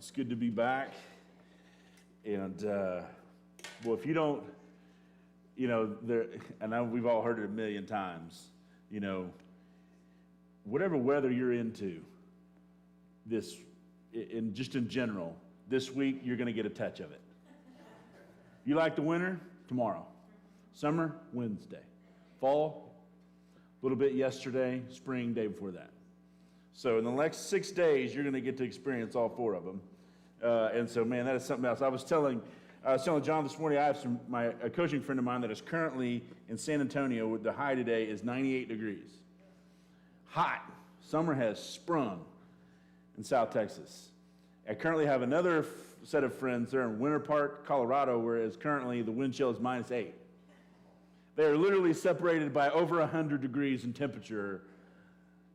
It's good to be back. And, well, if you don't, I know we've all heard it a million times, whatever weather you're into, just in general, this week you're going to get a touch of it. You like the winter? Tomorrow. Summer? Wednesday. Fall? A little bit yesterday. Spring, day before that. So in the next 6 days, you're going to get to experience all four of them. And so, man, that is something else. I was telling John this morning, I have a coaching friend of mine that is currently in San Antonio. The high today is 98 degrees. Hot. Summer has sprung in South Texas. I currently have another set of friends there in Winter Park, Colorado, whereas currently the wind chill is -8. They are literally separated by over 100 degrees in temperature,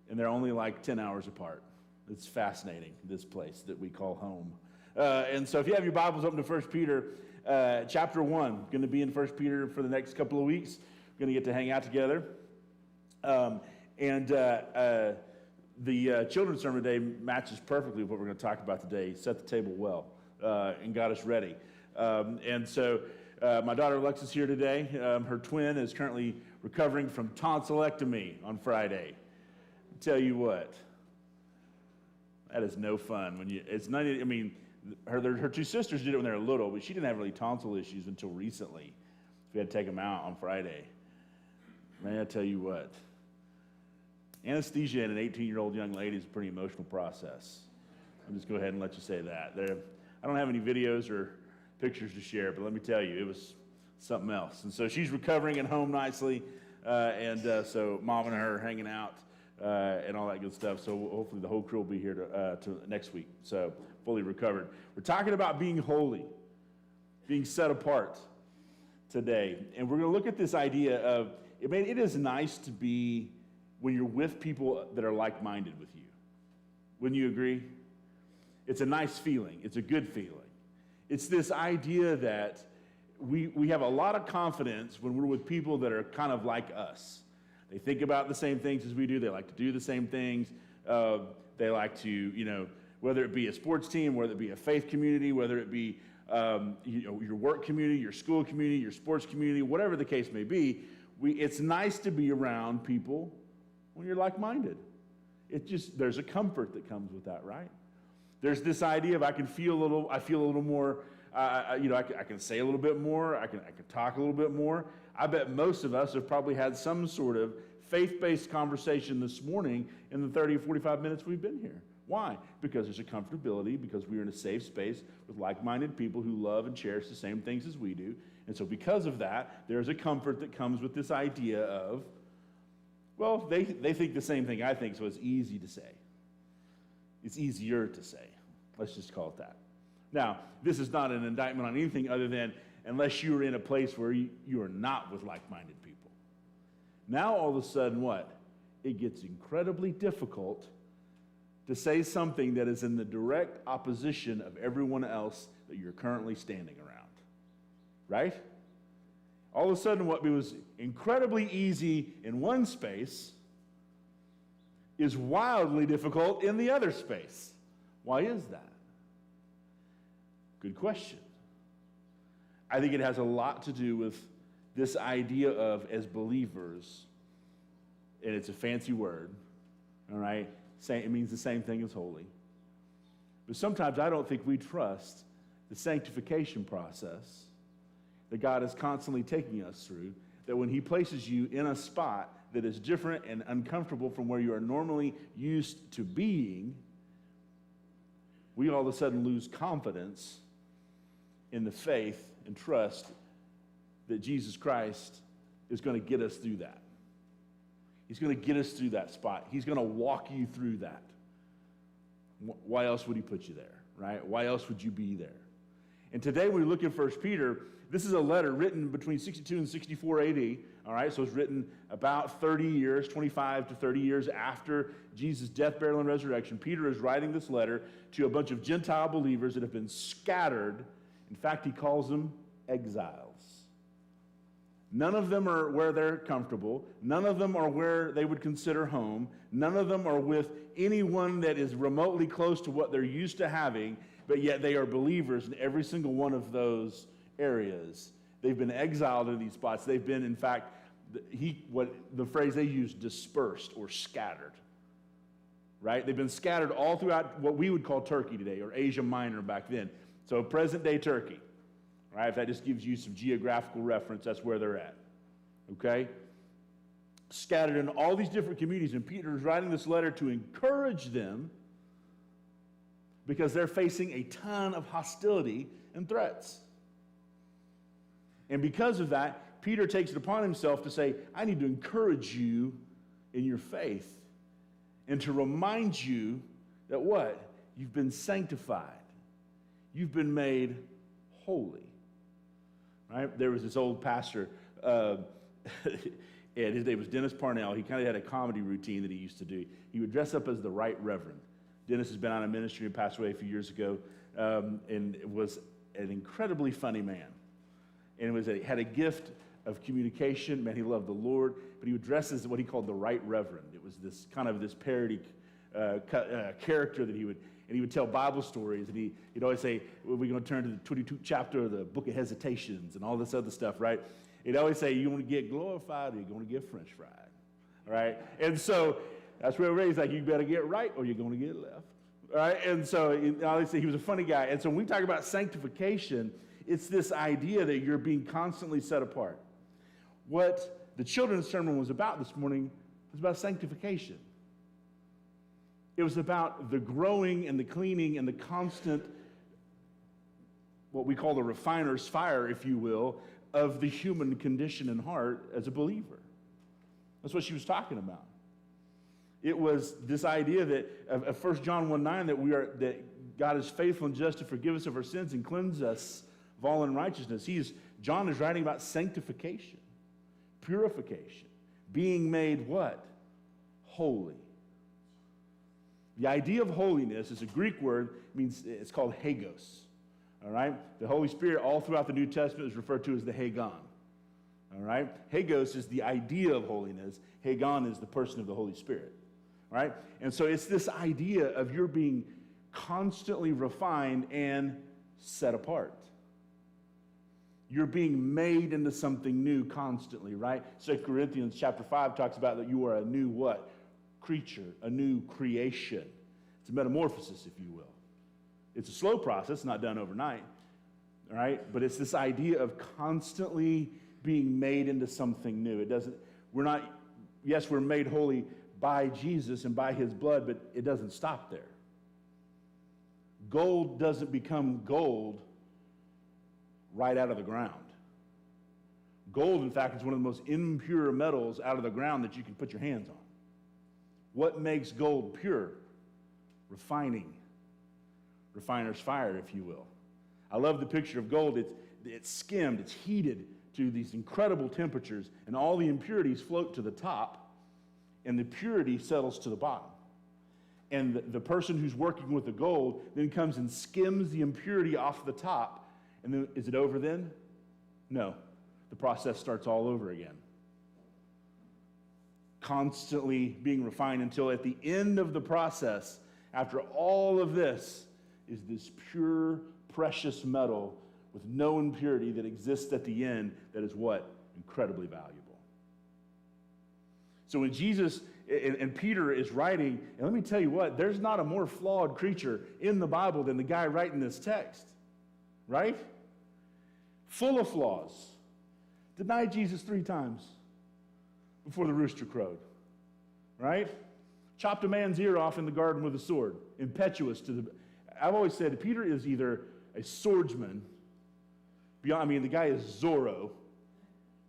and they're only like 10 hours apart. It's fascinating, this place that we call home. And so if you have your Bibles open to 1 Peter chapter 1, going to be in 1 Peter for the next couple of weeks. We're going to get to hang out together. The children's sermon today matches perfectly with what we're going to talk about today. Set the table well and got us ready. So my daughter Alexa's here today. Her twin is currently recovering from tonsillectomy on Friday. I'll tell you what, that is no fun. Her two sisters did it when they were little, but she didn't have really tonsil issues until recently. So we had to take them out on Friday. Man, I tell you what, anesthesia in an 18-year-old young lady is a pretty emotional process. I'll just go ahead and let you say that. I don't have any videos or pictures to share, but let me tell you, it was something else. And so she's recovering at home nicely, so Mom and her are hanging out and all that good stuff. So hopefully the whole crew will be here to next week, so fully recovered. We're talking about being holy, being set apart today. And we're going to look at this idea of, it is nice to be when you're with people that are like-minded with you. Wouldn't you agree? It's a nice feeling. It's a good feeling. It's this idea that we have a lot of confidence when we're with people that are kind of like us. They think about the same things as we do. They like to do the same things. They like to, whether it be a sports team, whether it be a faith community, whether it be your work community, your school community, your sports community, whatever the case may be, it's nice to be around people when you're like-minded. There's a comfort that comes with that, right? There's this idea of I feel a little more, I can say a little bit more, I can talk a little bit more. I bet most of us have probably had some sort of faith-based conversation this morning in the 30 or 45 minutes we've been here. Why? Because there's a comfortability, because we're in a safe space with like-minded people who love and cherish the same things as we do. And so because of that, there's a comfort that comes with this idea of, well, they think the same thing I think, so it's easy to say. It's easier to say. Let's just call it that. Now, this is not an indictment on anything other than unless you are in a place where you are not with like-minded people. Now, all of a sudden, what? It gets incredibly difficult to say something that is in the direct opposition of everyone else that you're currently standing around. Right? All of a sudden, what was incredibly easy in one space is wildly difficult in the other space. Why is that? Good question. I think it has a lot to do with this idea of, as believers, and it's a fancy word, all right? It means the same thing as holy. But sometimes I don't think we trust the sanctification process that God is constantly taking us through, that when he places you in a spot that is different and uncomfortable from where you are normally used to being, we all of a sudden lose confidence in the faith and trust that Jesus Christ is going to get us through that. He's going to get us through that spot. He's going to walk you through that. Why else would he put you there, right? Why else would you be there? And today when we look at 1 Peter, this is a letter written between 62 and 64 AD, all right? So it's written about 30 years, 25 to 30 years after Jesus' death, burial, and resurrection. Peter is writing this letter to a bunch of Gentile believers that have been scattered. In fact, he calls them exiles. None of them are where they're comfortable. None of them are where they would consider home. None of them are with anyone that is remotely close to what they're used to having. but yet they are believers in every single one of those areas. They've been exiled in these spots. They've been, in fact, the phrase they use, dispersed or scattered. Right? They've been scattered all throughout what we would call Turkey today, or Asia Minor back then. So present-day Turkey. Right? If that just gives you some geographical reference, that's where they're at. Okay? Scattered in all these different communities, and Peter is writing this letter to encourage them because they're facing a ton of hostility and threats. And because of that, Peter takes it upon himself to say, I need to encourage you in your faith and to remind you that what? You've been sanctified. You've been made holy. Right? There was this old pastor, and his name was Dennis Parnell. He kind of had a comedy routine that he used to do. He would dress up as the Right Reverend. Dennis has been out of ministry and passed away a few years ago, and was an incredibly funny man. And had a gift of communication. Man, he loved the Lord, but he would dress as what he called the Right Reverend. It was this parody character that he would tell Bible stories, and he'd always say, well, we're going to turn to the 22nd chapter of the book of Hesitations and all this other stuff, right? He'd always say, you want to get glorified or you're going to get french fried, right? And so that's where he's like, you better get right or you're going to get left, right? And so he was a funny guy. And so when we talk about sanctification, it's this idea that you're being constantly set apart. What the children's sermon was about this morning was about sanctification. It was about the growing and the cleaning and the constant, what we call the refiner's fire, if you will, of the human condition and heart as a believer. That's what she was talking about. It was this idea that of 1 John 1:9 that God is faithful and just to forgive us of our sins and cleanse us of all unrighteousness. John is writing about sanctification, purification, being made what? Holy. The idea of holiness is a Greek word, it's called hagos. All right? The Holy Spirit all throughout the New Testament is referred to as the Hagon. All right? Hagos is the idea of holiness. Hagon is the person of the Holy Spirit. All right? And so it's this idea of you're being constantly refined and set apart. You're being made into something new constantly, right? 2 Corinthians chapter 5 talks about that you are a new what? Creature, a new creation. It's a metamorphosis, if you will. It's a slow process, not done overnight, all right? But it's this idea of constantly being made into something new. We're made holy by Jesus and by his blood, but it doesn't stop there. Gold doesn't become gold right out of the ground. Gold, in fact, is one of the most impure metals out of the ground that you can put your hands on. What makes gold pure? Refining. Refiner's fire, if you will. I love the picture of gold. It's skimmed, it's heated to these incredible temperatures, and all the impurities float to the top, and the purity settles to the bottom. And the person who's working with the gold then comes and skims the impurity off the top. And then, is it over then? No. The process starts all over again. Constantly being refined until at the end of the process, after all of this, is this pure, precious metal with no impurity that exists at the end that is what? Incredibly valuable. So when Jesus and Peter is writing, and let me tell you what, there's not a more flawed creature in the Bible than the guy writing this text, right? Full of flaws. Denied Jesus 3 times before the rooster crowed, right? Chopped a man's ear off in the garden with a sword, impetuous to the... I've always said Peter is either a swordsman, the guy is Zorro,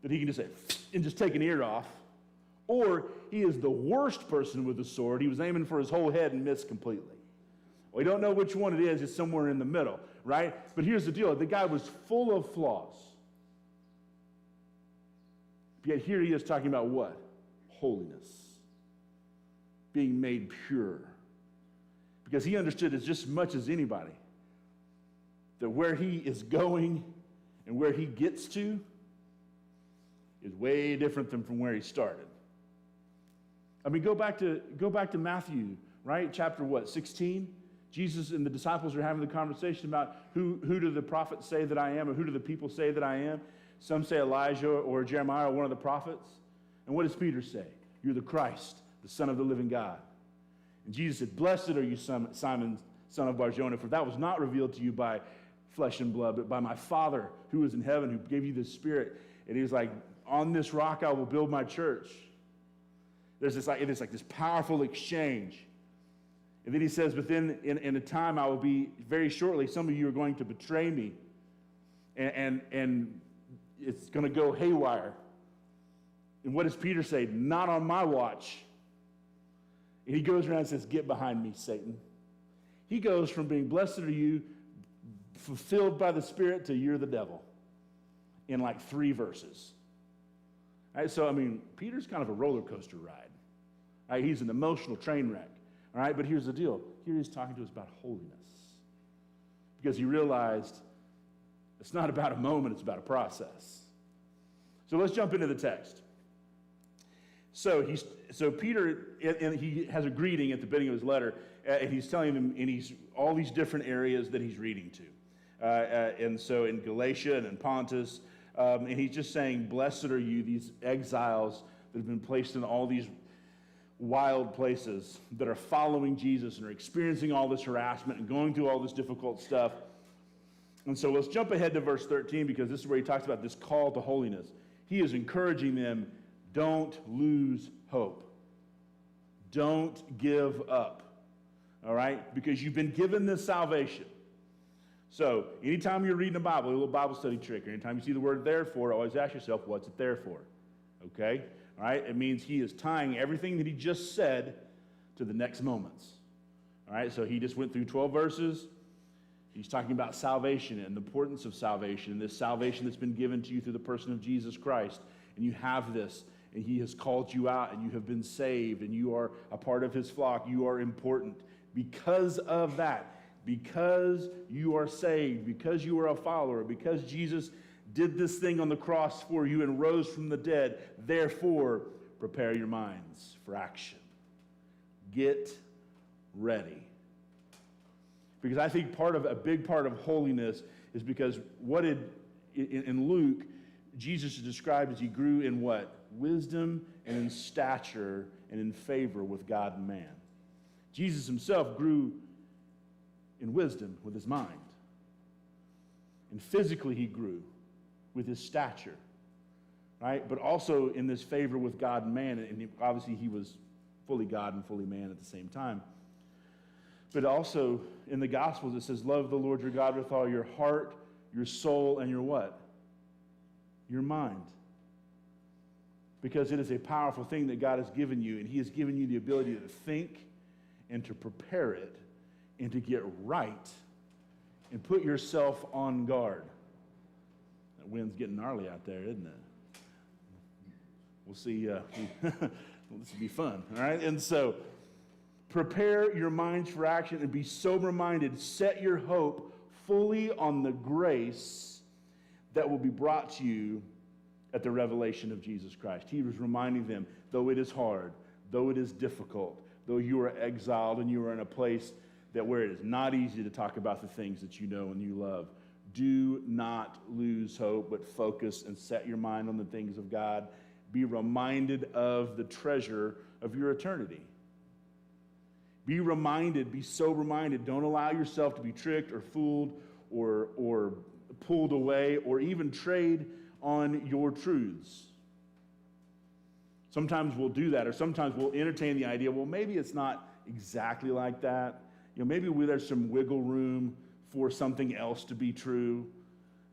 that he can just say, and just take an ear off, or he is the worst person with a sword. He was aiming for his whole head and missed completely. We don't know which one it is. It's somewhere in the middle, right? But here's the deal. The guy was full of flaws. Yet here he is talking about what? Holiness. Being made pure. Because he understood as just much as anybody that where he is going and where he gets to is way different than from where he started. Go back to Matthew, right? Chapter 16? Jesus and the disciples are having the conversation about who do the prophets say that I am, or who do the people say that I am? Some say Elijah or Jeremiah or one of the prophets. And what does Peter say? You're the Christ, the Son of the living God. And Jesus said, blessed are you, Simon, son of Barjona, for that was not revealed to you by flesh and blood, but by my Father who is in heaven, who gave you the Spirit. And he was like, on this rock I will build my church. There's this powerful exchange. And then he says, within in a time I will be, very shortly, some of you are going to betray me. And it's going to go haywire. And what does Peter say? Not on my watch. And he goes around and says, get behind me, Satan. He goes from being blessed are you, fulfilled by the Spirit, to you're the devil in like 3 verses. All right, so, Peter's kind of a roller coaster ride. All right, he's an emotional train wreck. All right, but here's the deal. Here he's talking to us about holiness. Because he realized it's not about a moment, it's about a process. So let's jump into the text. So Peter, and he has a greeting at the beginning of his letter, and he's telling them in all these different areas that he's reading to. And so in Galatia and in Pontus, and he's just saying, blessed are you, these exiles that have been placed in all these wild places that are following Jesus and are experiencing all this harassment and going through all this difficult stuff. And so let's jump ahead to verse 13, because this is where he talks about this call to holiness. He is encouraging them, don't lose hope. Don't give up. All right? Because you've been given this salvation. So anytime you're reading the Bible, a little Bible study trick, or anytime you see the word therefore, always ask yourself, what's it there for? Okay? All right? It means he is tying everything that he just said to the next moments. All right? So he just went through 12 verses. He's talking about salvation and the importance of salvation, and this salvation that's been given to you through the person of Jesus Christ. And you have this, and he has called you out, and you have been saved, and you are a part of his flock. You are important. Because of that, because you are saved, because you are a follower, because Jesus did this thing on the cross for you and rose from the dead, therefore, prepare your minds for action. Get ready. Because I think a big part of holiness is because in Luke, Jesus is described as he grew in what? Wisdom and in stature and in favor with God and man. Jesus himself grew in wisdom with his mind. And physically he grew with his stature, right? But also in this favor with God and man. And obviously he was fully God and fully man at the same time. But also in the Gospels it says, love the Lord your God with all your heart, your soul, and your what? Your mind. Because it is a powerful thing that God has given you, and he has given you the ability to think and to prepare it and to get right and put yourself on guard. That wind's getting gnarly out there, isn't it? We'll see. This will be fun, all right? And so prepare your minds for action and be sober-minded. Set your hope fully on the grace that will be brought to you at the revelation of Jesus Christ. He was reminding them, though it is hard, though it is difficult, though you are exiled and you are in a place where it is not easy to talk about the things that you know and you love, do not lose hope, but focus and set your mind on the things of God. Be reminded of the treasure of your eternity. Be reminded, be sober-minded. Don't allow yourself to be tricked or fooled or pulled away or even trade on your truths. Sometimes we'll do that, or sometimes we'll entertain the idea, well, maybe it's not exactly like that. Maybe there's some wiggle room for something else to be true,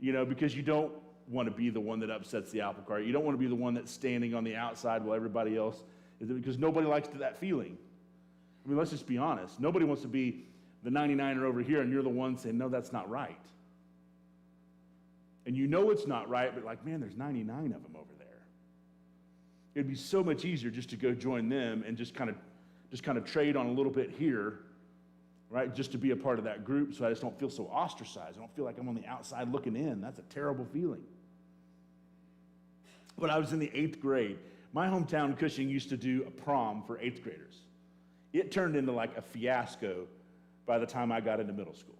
because you don't want to be the one that upsets the apple cart. You don't want to be the one that's standing on the outside while everybody else is, because nobody likes that feeling. Let's just be honest. Nobody wants to be the 99er over here and you're the one saying, no, that's not right. And you know it's not right, but man, there's 99 of them over there. It'd be so much easier just to go join them and just kind of trade on a little bit here, right? Just to be a part of that group so I just don't feel so ostracized. I don't feel like I'm on the outside looking in. That's a terrible feeling. When I was in the 8th grade, my hometown, Cushing, used to do a prom for 8th graders. It turned into like a fiasco by the time I got into middle school.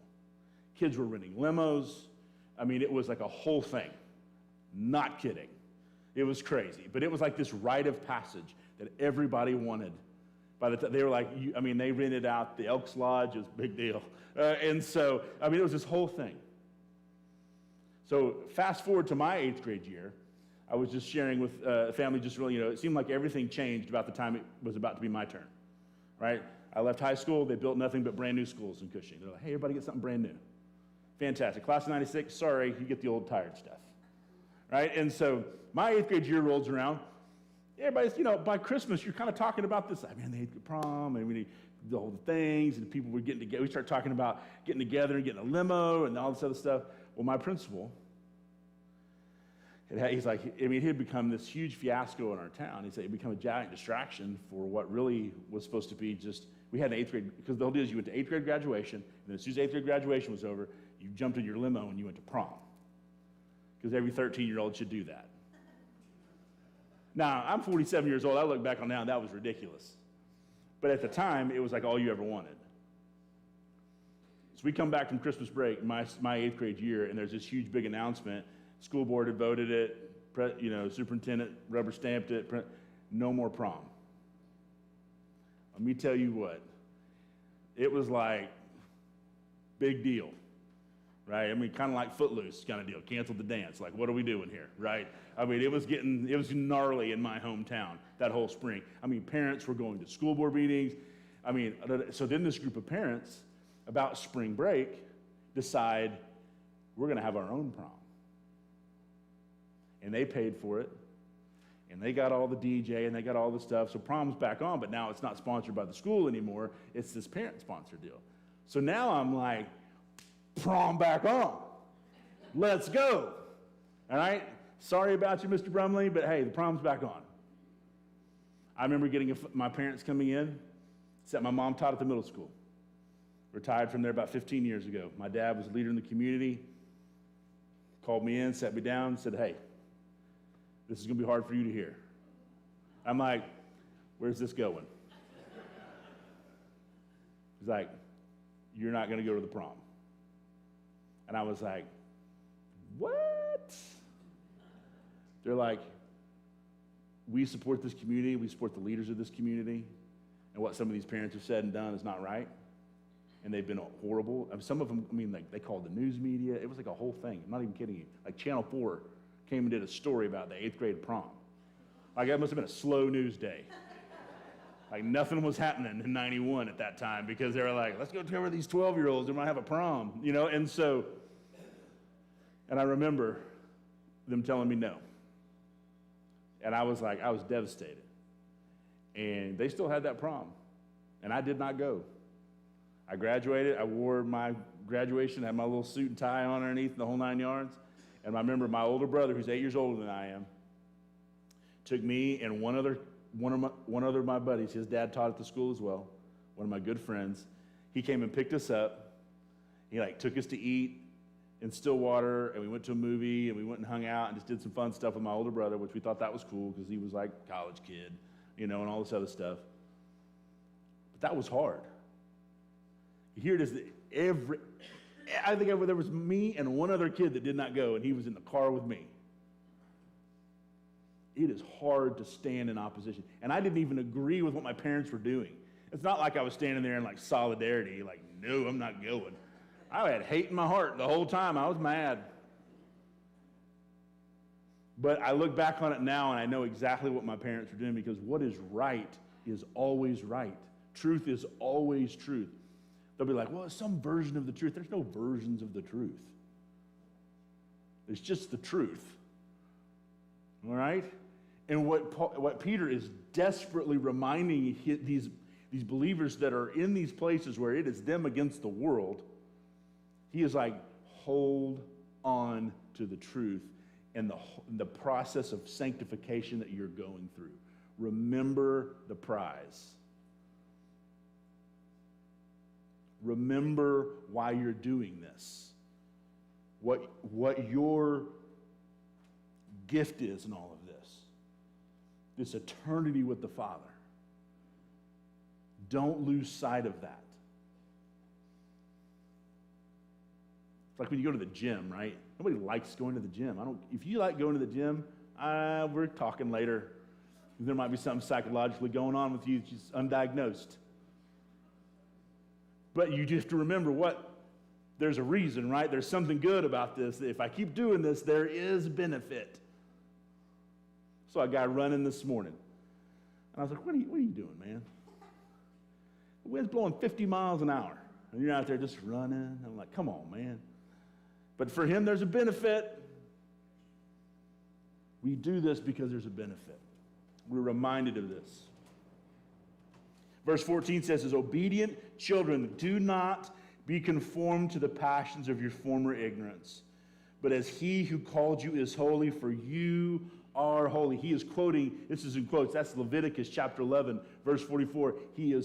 Kids were renting limos. I mean, it was like a whole thing. Not kidding. It was crazy. But it was like this rite of passage that everybody wanted. By the time they were like, they rented out the Elks Lodge. It was a big deal. And so, it was this whole thing. So fast forward to my 8th grade year, I was just sharing with family, just really, it seemed like everything changed about the time it was about to be my turn, right? I left high school. They built nothing but brand new schools in Cushing. They're like, hey, everybody get something brand new. Fantastic. Class of 96, sorry, you get the old tired stuff, right? And so my 8th grade year rolls around. Everybody's, by Christmas, you're kind of talking about this. They had the prom, and we need all the things, and people were getting together. We start talking about getting together and getting a limo and all this other stuff. Well, my principal, he had become this huge fiasco in our town. He said it had become a giant distraction for what really was supposed to be just, we had an 8th grade, because the whole deal is you went to 8th grade graduation, and then as soon as 8th grade graduation was over, you jumped in your limo and you went to prom. Because every 13-year-old should do that. Now, I'm 47 years old. I look back on now, and that was ridiculous. But at the time, it was like all you ever wanted. So we come back from Christmas break, my 8th grade year, and there's this huge, big announcement. School board had voted it, superintendent rubber stamped it, no more prom. Let me tell you what, it was like, big deal, right? Kind of like Footloose kind of deal, canceled the dance, like what are we doing here, right? It was gnarly in my hometown that whole spring. Parents were going to school board meetings. So then this group of parents, about spring break, decide we're going to have our own prom. And they paid for it, and they got all the DJ, and they got all the stuff. So prom's back on, but now it's not sponsored by the school anymore. It's this parent-sponsored deal. So now I'm like, prom back on. Let's go. All right? Sorry about you, Mr. Brumley, but hey, the prom's back on. I remember getting my parents coming in, except my mom taught at the middle school. Retired from there about 15 years ago. My dad was a leader in the community, called me in, sat me down, said, hey, this is going to be hard for you to hear. I'm like, where's this going? He's like, you're not going to go to the prom. And I was like, what? They're like, we support this community, we support the leaders of this community, and what some of these parents have said and done is not right. And they've been horrible. Some of them, they called the news media. It was like a whole thing. I'm not even kidding you. Like Channel 4 came and did a story about the 8th grade prom. Like that must have been a slow news day. Like nothing was happening in 91 at that time because they were like, let's go cover these 12-year-olds. They're going to have a prom, and I remember them telling me no. And I was devastated. And they still had that prom. And I did not go. I graduated. I wore my graduation, had my little suit and tie on underneath, the whole 9 yards. And I remember my older brother, who's 8 years older than I am, took me and one other of my buddies. His dad taught at the school as well, one of my good friends. He came and picked us up. He took us to eat in Stillwater, and we went to a movie, and we went and hung out and just did some fun stuff with my older brother, which we thought that was cool because he was like a college kid, and all this other stuff. But that was hard. Here it is. I think there was me and one other kid that did not go, and he was in the car with me. It is hard to stand in opposition. And I didn't even agree with what my parents were doing. It's not like I was standing there in solidarity, no, I'm not going. I had hate in my heart the whole time. I was mad. But I look back on it now, and I know exactly what my parents were doing because what is right is always right. Truth is always truth. They'll be like, well, it's some version of the truth. There's no versions of the truth. There's just the truth. All right? And what Peter is desperately reminding these believers that are in these places where it is them against the world, he is like, hold on to the truth and the process of sanctification that you're going through. Remember the prize. Remember why you're doing this. What your gift is in all of this. This eternity with the Father. Don't lose sight of that. It's like when you go to the gym, right? Nobody likes going to the gym. If you like going to the gym, we're talking later. There might be something psychologically going on with you that's just undiagnosed. But you just have to remember there's a reason, right? There's something good about this. If I keep doing this, there is benefit. So a guy running this morning. And I was like, what are you doing, man? The wind's blowing 50 miles an hour. And you're out there just running. I'm like, come on, man. But for him, there's a benefit. We do this because there's a benefit. We're reminded of this. Verse 14 says, as obedient children, do not be conformed to the passions of your former ignorance, but as he who called you is holy, for you are holy. He is quoting, this is in quotes, that's Leviticus chapter 11, verse 44. You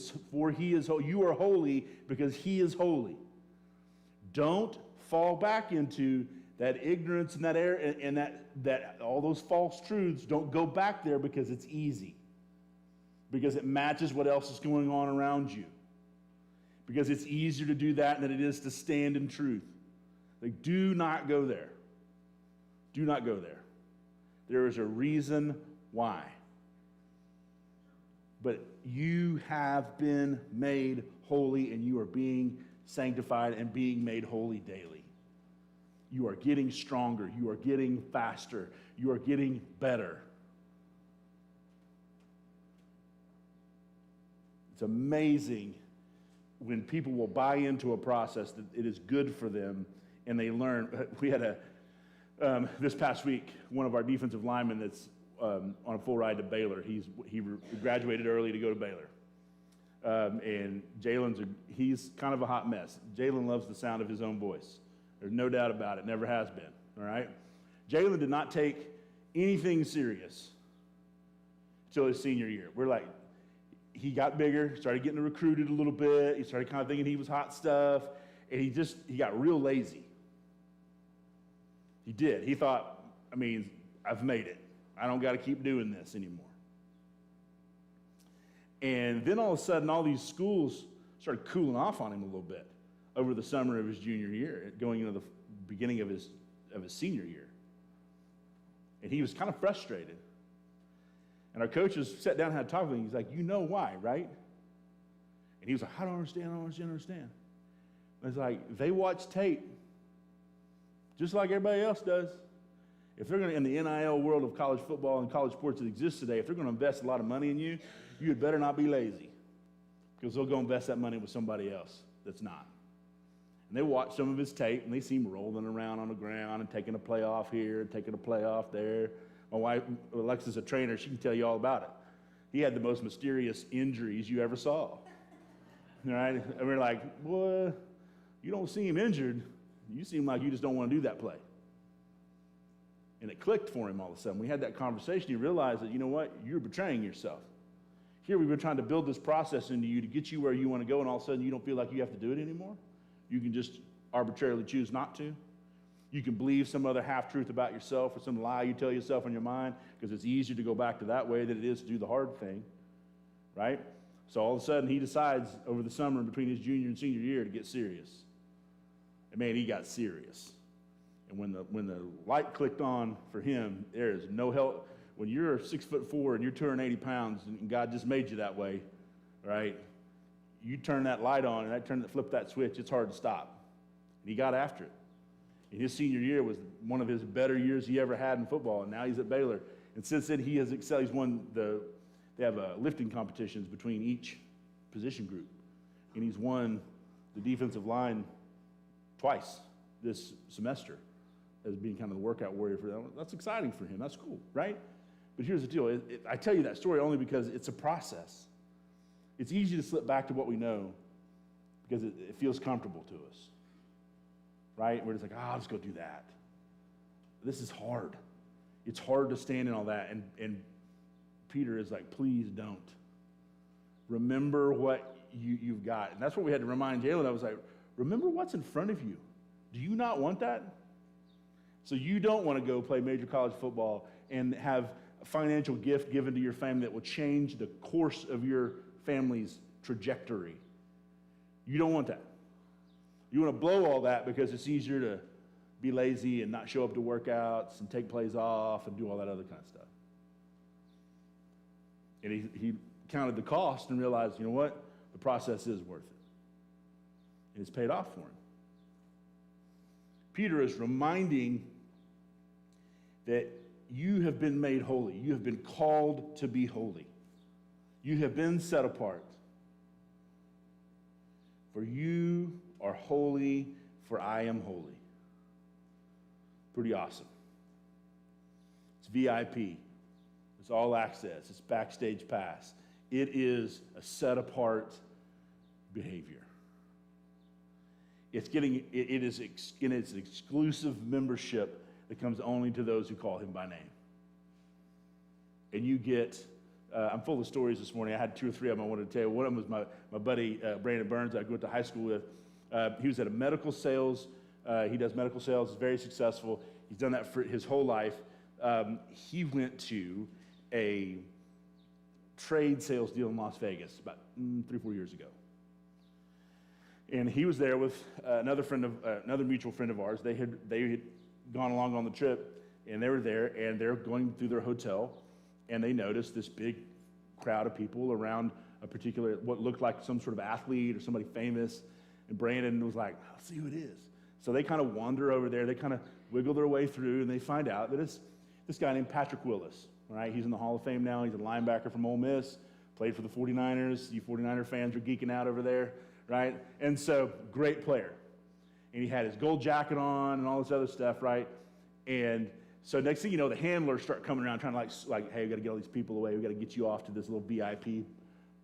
are holy because he is holy. Don't fall back into that ignorance and that error and that all those false truths. Don't go back there because it's easy. Because it matches what else is going on around you. Because it's easier to do that than it is to stand in truth. Like, do not go there. Do not go there. There is a reason why. But you have been made holy, and you are being sanctified and being made holy daily. You are getting stronger. You are getting faster. You are getting better. It's amazing when people will buy into a process that it is good for them, and they learn. We had this past week, one of our defensive linemen that's on a full ride to Baylor. He graduated early to go to Baylor. And he's kind of a hot mess. Jalen loves the sound of his own voice. There's no doubt about it. Never has been. All right? Jalen did not take anything serious until his senior year. He got bigger, started getting recruited a little bit. He started kind of thinking he was hot stuff. And he got real lazy. He did. He thought, I've made it. I don't got to keep doing this anymore. And then all of a sudden, all these schools started cooling off on him a little bit over the summer of his junior year, going into the beginning of his senior year. And he was kind of frustrated. And our coaches sat down and had a talk with him. He's like, you know why, right? And he was like, I don't understand. And it's like, they watch tape just like everybody else does. If they're going to, in the NIL world of college football and college sports that exists today, if they're going to invest a lot of money in you, you had better not be lazy, because they'll go invest that money with somebody else that's not. And they watch some of his tape, and they see him rolling around on the ground and taking a play off here and taking a play off there. My wife, Alexa's a trainer. She can tell you all about it. He had the most mysterious injuries you ever saw. All right? And we're like, boy, you don't see him injured. You seem like you just don't want to do that play. And it clicked for him all of a sudden. We had that conversation. He realized that, you know what? You're betraying yourself. Here we've been trying to build this process into you to get you where you want to go, and all of a sudden you don't feel like you have to do it anymore. You can just arbitrarily choose not to. You can believe some other half-truth about yourself or some lie you tell yourself in your mind, because it's easier to go back to that way than it is to do the hard thing, right? So all of a sudden he decides over the summer between his junior and senior year to get serious. And man, he got serious. And when the light clicked on for him, there is no help. When you're 6'4" and you're 280 pounds and God just made you that way, right? You turn that light on and flip that switch, it's hard to stop. And he got after it. And his senior year was one of his better years he ever had in football, and now he's at Baylor. And since then, he has excelled. He's won they have lifting competitions between each position group. And he's won the defensive line twice this semester as being kind of the workout warrior for them. That's exciting for him. That's cool, right? But here's the deal. I tell you that story only because it's a process. It's easy to slip back to what we know because it feels comfortable to us, right? We're just like, I'll just go do that. This is hard. It's hard to stand in all that. And Peter is like, please don't. Remember what you've got. And that's what we had to remind Jalen. I was like, remember what's in front of you. Do you not want that? So you don't want to go play major college football and have a financial gift given to your family that will change the course of your family's trajectory. You don't want that. You want to blow all that because it's easier to be lazy and not show up to workouts and take plays off and do all that other kind of stuff. And he counted the cost and realized, you know what? The process is worth it. And it's paid off for him. Peter is reminding that you have been made holy. You have been called to be holy. You have been set apart. For you are holy, for I am holy. Pretty awesome. It's VIP. It's all access. It's backstage pass. It is a set apart behavior. It's an exclusive membership that comes only to those who call him by name. And you get, I'm full of stories this morning. I had 2 or 3 of them I wanted to tell you. One of them was my buddy, Brandon Burns, I went to high school with. He was at a medical sales. He does medical sales. He's very successful. He's done that for his whole life. He went to a trade sales deal in Las Vegas about 3-4 years ago. And he was there with another mutual friend of ours. They had gone along on the trip, and they were there, and they're going through their hotel, and they noticed this big crowd of people around a particular, what looked like some sort of athlete or somebody famous. And Brandon was like, "Let's see who it is." So they kind of wander over there. They kind of wiggle their way through, and they find out that it's this guy named Patrick Willis. Right? He's in the Hall of Fame now. He's a linebacker from Ole Miss. Played for the 49ers. You 49er fans are geeking out over there, right? And so, great player. And he had his gold jacket on and all this other stuff, right? And so next thing you know, the handlers start coming around trying to like, hey, we got to get all these people away. We got to get you off to this little VIP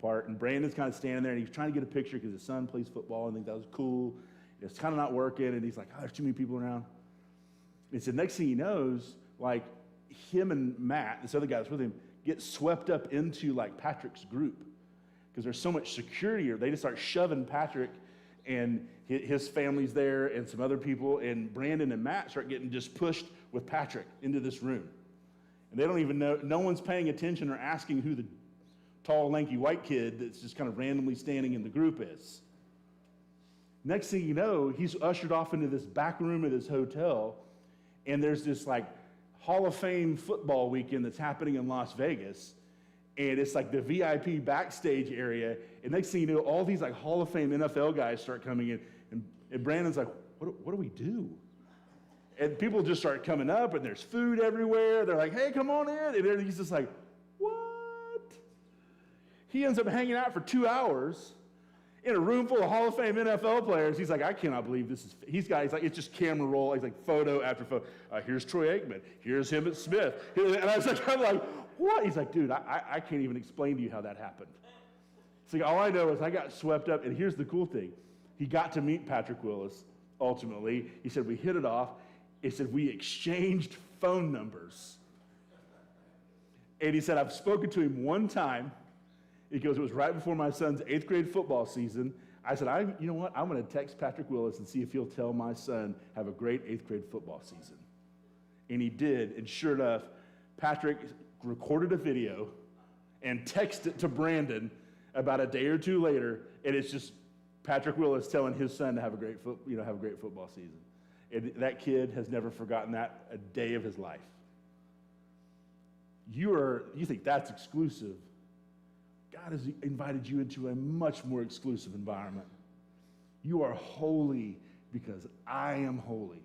part. And Brandon's kind of standing there, and he's trying to get a picture because his son plays football and think that was cool. It's kind of not working, and he's like, oh, there's too many people around. And so next thing he knows, like, him and Matt, this other guy that's with him, get swept up into like Patrick's group because there's so much security. They just start shoving Patrick and his family's there and some other people, and Brandon and Matt start getting just pushed with Patrick into this room. And they don't even know, no one's paying attention or asking who the tall, lanky white kid that's just kind of randomly standing in the group is. Next thing you know, he's ushered off into this back room of this hotel, and there's this like Hall of Fame football weekend that's happening in Las Vegas, and it's like the VIP backstage area, and next thing you know, all these like Hall of Fame NFL guys start coming in, and Brandon's like, what do we do? And people just start coming up, and there's food everywhere. They're like, hey, come on in. And he's just like, what? He ends up hanging out for 2 hours in a room full of Hall of Fame NFL players. He's like, I cannot believe this is, he's like, it's just camera roll. He's like, photo after photo. Here's Troy Aikman. Here's him at Smith. And I was like, I'm like, what? He's like, dude, I can't even explain to you how that happened. It's like, all I know is I got swept up, and here's the cool thing. He got to meet Patrick Willis, ultimately. He said, we hit it off. He said, we exchanged phone numbers. And he said, I've spoken to him one time. He goes, it was right before my son's 8th grade football season. I said, you know what? I'm going to text Patrick Willis and see if he'll tell my son have a great 8th grade football season. And he did. And sure enough, Patrick recorded a video and texted it to Brandon about a day or two later. And it's just Patrick Willis telling his son to have a great football season. And that kid has never forgotten that a day of his life. You think that's exclusive. God has invited you into a much more exclusive environment. You are holy because I am holy.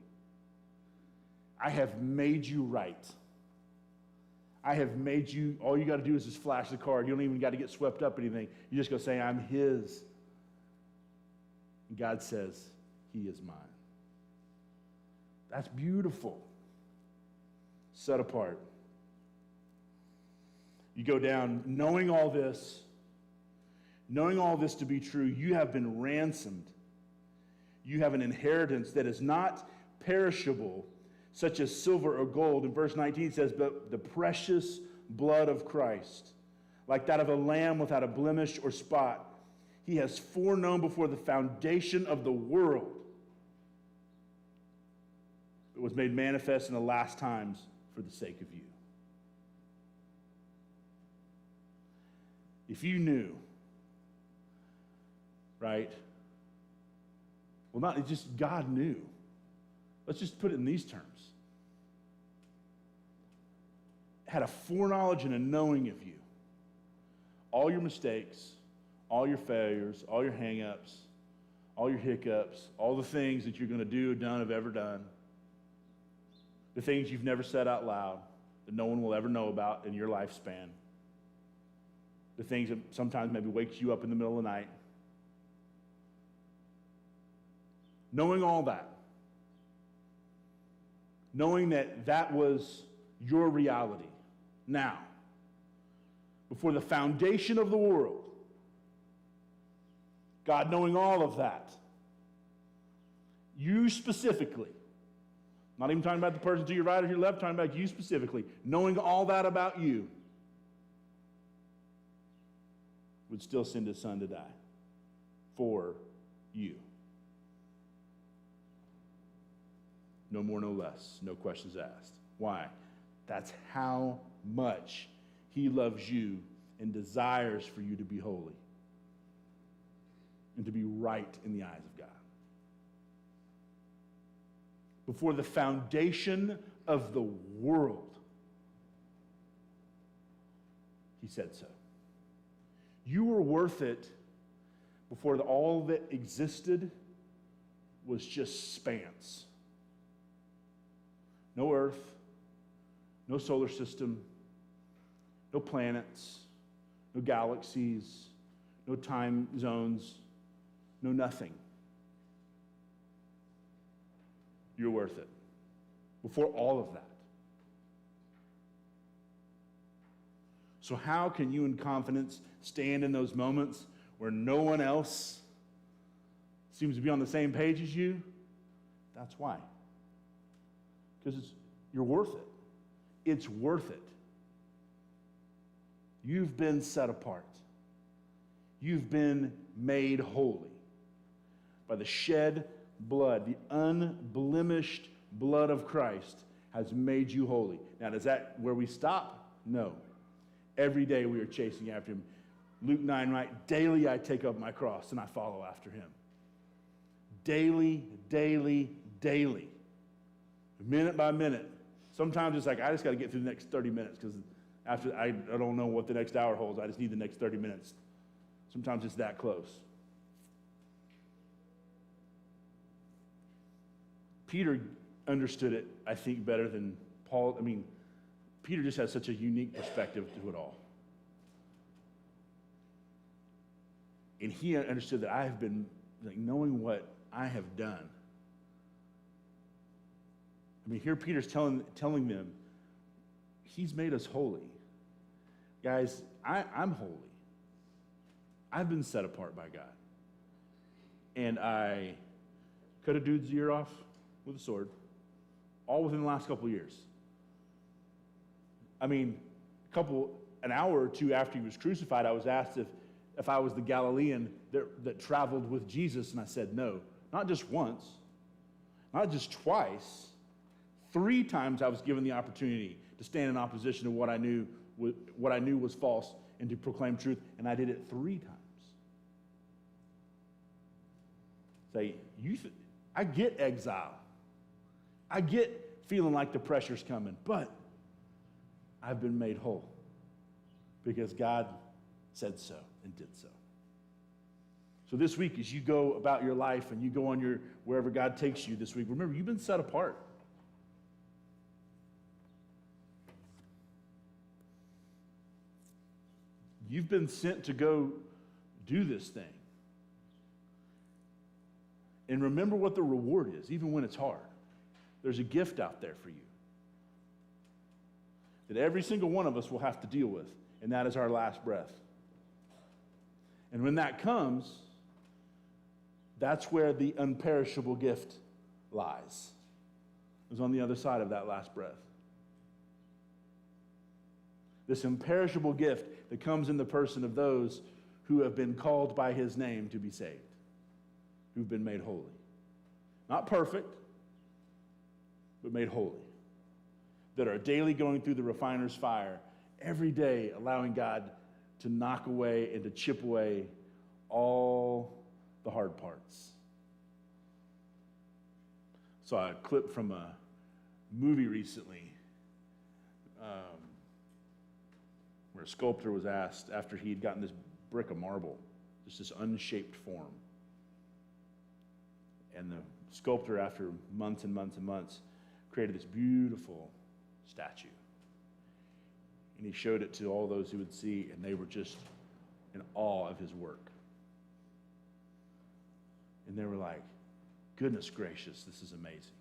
I have made you right. I have made you, all you got to do is just flash the card. You don't even got to get swept up in anything. You just go say, I'm his. And God says, he is mine. That's beautiful. Set apart. You go down knowing all this to be true. You have been ransomed. You have an inheritance that is not perishable, such as silver or gold. In verse 19 it says, but the precious blood of Christ, like that of a lamb without a blemish or spot, he has foreknown before the foundation of the world. It was made manifest in the last times for the sake of you. If you knew, right, Well, it's just God knew. Let's just put it in these terms. Had a foreknowledge and a knowing of you. All your mistakes, all your failures, all your hang-ups, all your hiccups, all the things that you're going to do, done, have ever done, the things you've never said out loud that no one will ever know about in your lifespan, the things that sometimes maybe wakes you up in the middle of the night. Knowing all that, knowing that that was your reality. Now, before the foundation of the world, God knowing all of that, you specifically, not even talking about the person to your right or your left, talking about you specifically, knowing all that about you, would still send his son to die for you. No more, no less. No questions asked. Why? That's how much he loves you and desires for you to be holy and to be right in the eyes of God. Before the foundation of the world, he said so. You were worth it before all that existed was just spans. No earth, no solar system, no planets, no galaxies, no time zones, no nothing. You're worth it. Before all of that. So how can you in confidence stand in those moments where no one else seems to be on the same page as you? That's why. Because you're worth it. It's worth it. You've been set apart. You've been made holy by the shed blood. The unblemished blood of Christ has made you holy. Now, is that where we stop? No. Every day we are chasing after him. Luke 9, right? Daily I take up my cross and I follow after him. Daily, daily, daily. Minute by minute. Sometimes it's like, I just got to get through the next 30 minutes because after I don't know what the next hour holds. I just need the next 30 minutes. Sometimes it's that close. Peter understood it, I think, better than Paul. I mean, Peter just has such a unique perspective to it all. And he understood that I have been, like, knowing what I have done. I mean, here Peter's telling them, he's made us holy. Guys, I'm holy. I've been set apart by God. And I cut a dude's ear off with a sword, all within the last couple of years. I mean, an hour or two after he was crucified, I was asked if I was the Galilean that traveled with Jesus, and I said no. Not just once, not just twice. 3 times I was given the opportunity to stand in opposition to what I knew was false and to proclaim truth, and I did it 3 times. Say, I get exile. I get feeling like the pressure's coming, but I've been made whole because God said so and did so. So this week, as you go about your life and you go on wherever God takes you this week, remember, you've been set apart. You've been sent to go do this thing. And remember what the reward is, even when it's hard. There's a gift out there for you that every single one of us will have to deal with, and that is our last breath. And when that comes, that's where the unperishable gift lies. It's on the other side of that last breath. This imperishable gift that comes in the person of those who have been called by his name to be saved, who've been made holy. Not perfect, but made holy. That are daily going through the refiner's fire, every day allowing God to knock away and to chip away all the hard parts. saw a clip from a movie recently where a sculptor was asked after he had gotten this brick of marble, just this unshaped form. And the sculptor, after months and months and months, created this beautiful statue. And he showed it to all those who would see, and they were just in awe of his work. And they were like, goodness gracious, this is amazing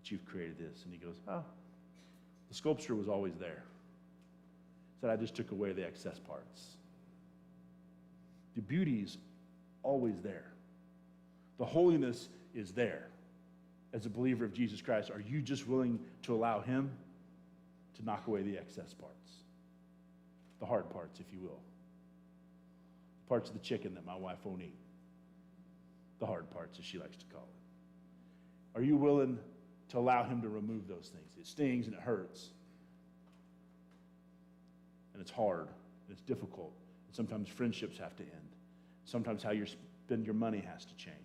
that you've created this. And he goes, oh, the sculpture was always there. He said, I just took away the excess parts. The beauty is always there. The holiness is there. As a believer of Jesus Christ, are you just willing to allow him to knock away the excess parts? The hard parts, if you will. Parts of the chicken that my wife won't eat. The hard parts, as she likes to call it. Are you willing to allow him to remove those things? It stings and it hurts. And it's hard and it's difficult. And sometimes friendships have to end. Sometimes how you spend your money has to change.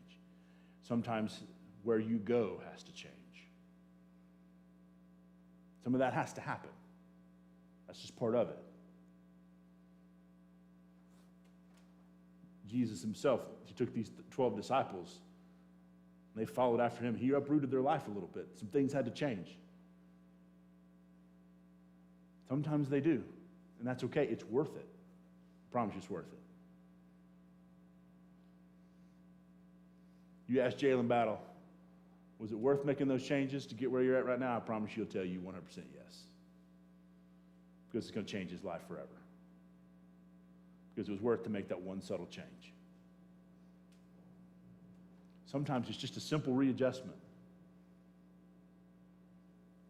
Sometimes where you go has to change. Some of that has to happen. That's just part of it. Jesus himself, he took these 12 disciples, and they followed after him. He uprooted their life a little bit. Some things had to change. Sometimes they do, and that's okay. It's worth it. I promise you it's worth it. You ask Jalen Battle, was it worth making those changes to get where you're at right now? I promise you he'll tell you 100% yes. Because it's going to change his life forever. Because it was worth to make that one subtle change. Sometimes it's just a simple readjustment.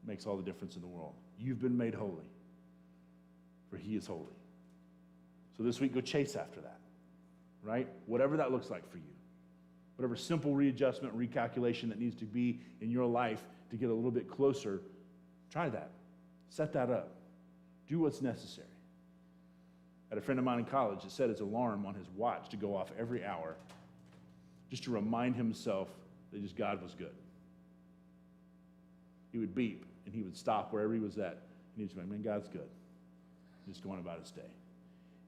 Makes all the difference in the world. You've been made holy, for he is holy. So this week, go chase after that, right? Whatever that looks like for you. Whatever simple readjustment, recalculation that needs to be in your life to get a little bit closer, try that. Set that up. Do what's necessary. I had a friend of mine in college that set his alarm on his watch to go off every hour just to remind himself that just God was good. He would beep, and he would stop wherever he was at, and he would say, man, God's good. Just going about his day.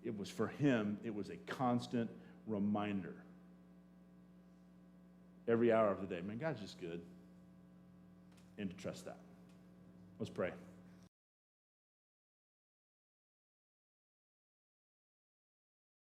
It was for him, it was a constant reminder. Every hour of the day, man, God's just good. And to trust that. Let's pray.